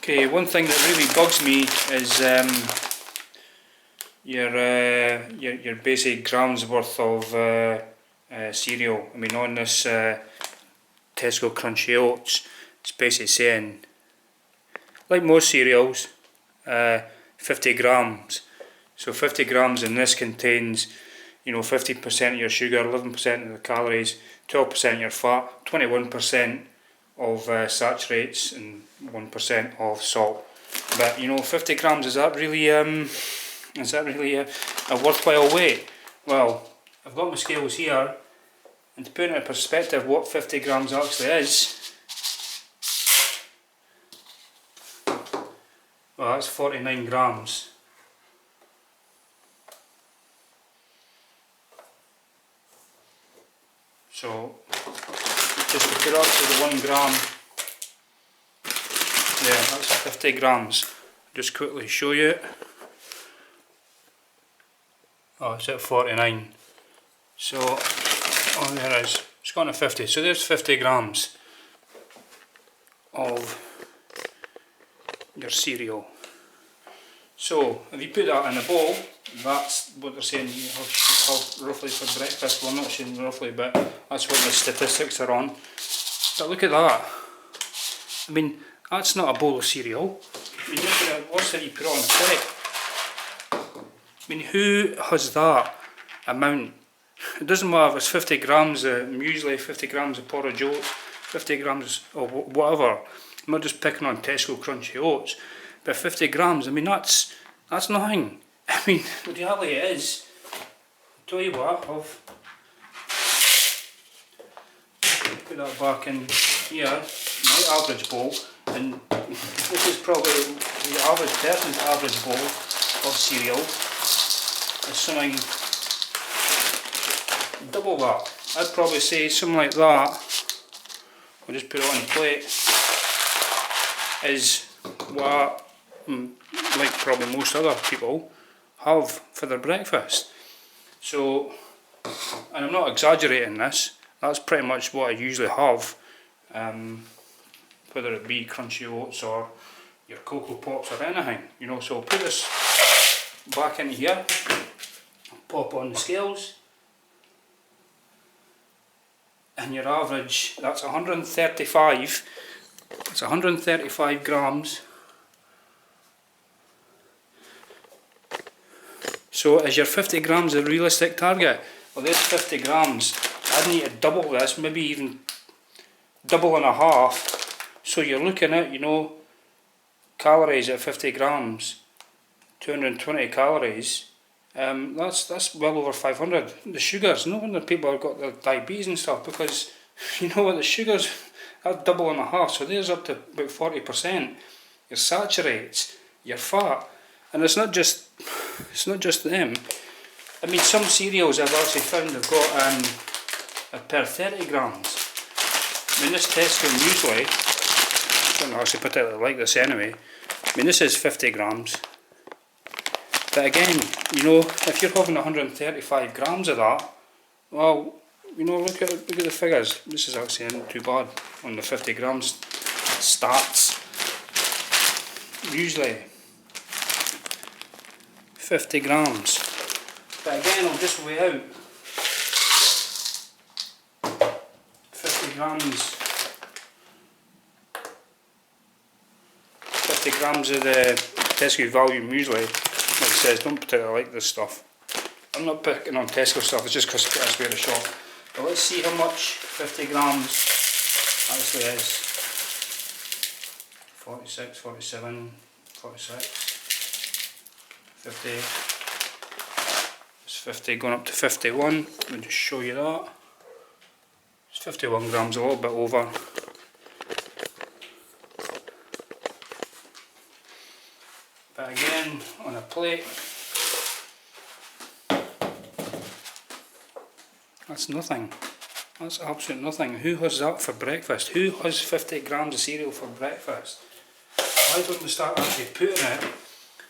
Okay, one thing that really bugs me is your basic grams worth of cereal. I mean, on this Tesco Crunchy Oats, it's basically saying, like most cereals, 50 grams. So 50 grams in this contains, 50% of your sugar, 11% of the calories, 12% of your fat, 21% of saturates, and 1% of salt. But 50 grams, is that really a worthwhile weight? Well, I've got my scales here, and to put it into perspective what 50 grams actually is, well, that's 49 grams. So, just to put up to the 1 gram, yeah, that's 50 grams. Just quickly show you it. Oh, it's at 49. So, oh, there it is. It's gone to 50. So there's 50 grams of your cereal. So, if you put that in a bowl, that's what they're saying you have roughly for breakfast. Well, I'm not saying roughly, but that's what the statistics are on. But look at that. I mean, that's not a bowl of cereal. I mean, look at it, what's that you put on a plate? I mean, who has that amount? It doesn't matter if it's 50 grams of muesli, 50 grams of porridge oats, 50 grams of whatever. I'm not just picking on Tesco Crunchy Oats, but 50 grams, I mean, that's nothing. I mean, the reality is, I'll tell you what, I've put that back in here, my average bowl, and this is probably the average person's average bowl of cereal. Is something double that. I'd probably say something like that, I'll just put it on the plate, is what, like probably most other people, have for their breakfast. So, and I'm not exaggerating this, that's pretty much what I usually have, whether it be Crunchy Oats or your Cocoa Pops or anything, so I'll put this back in here, pop on the scales, and your average, that's 135, it's 135 grams. So is your 50 grams a realistic target? Well, there's 50 grams. I'd need to double this, maybe even double and a half. So you're looking at, calories at 50 grams, 220 calories. That's well over 500. The sugars, no wonder people have got their diabetes and stuff, because you know what, the sugars, that's double and a half. So there's up to about 40%. Your saturates, your fat, and it's not just them. I mean, some cereals I've actually found have got per 30 grams. I mean, this Tesco muesli, I don't actually particularly like this anyway. I mean, this is 50 grams. But again, if you're having 135 grams of that, well, look at the figures. This is actually not too bad on the 50 grams stats. Usually 50 grams. But again, I'll just weigh out 50 grams. 50 grams of the Tesco Value Muesli. Like it says, don't particularly like this stuff. I'm not picking on Tesco stuff, it's just because it's where to shop. But let's see how much 50 grams actually is. 46, 47, 46, 50. It's 50 going up to 51. Let me just show you that. It's 51 grams, a little bit over. But again, on a plate, that's nothing. That's absolute nothing. Who has that for breakfast? Who has 50 grams of cereal for breakfast? Why don't we start actually putting it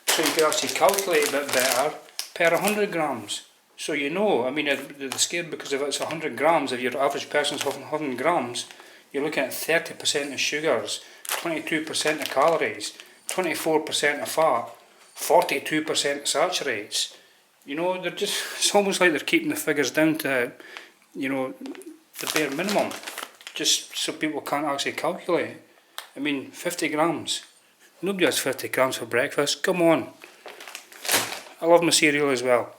so you can actually calculate a bit better per 100 grams? So I mean, they're scared because if it's 100 grams, if your average person's having 100 grams, you're looking at 30% of sugars, 22% of calories, 24% of fat, 42% saturates. You know, they're just, it's almost like they're keeping the figures down to, you know, the bare minimum, just so people can't actually calculate. I mean, 50 grams. Nobody has 50 grams for breakfast, come on. I love my cereal as well.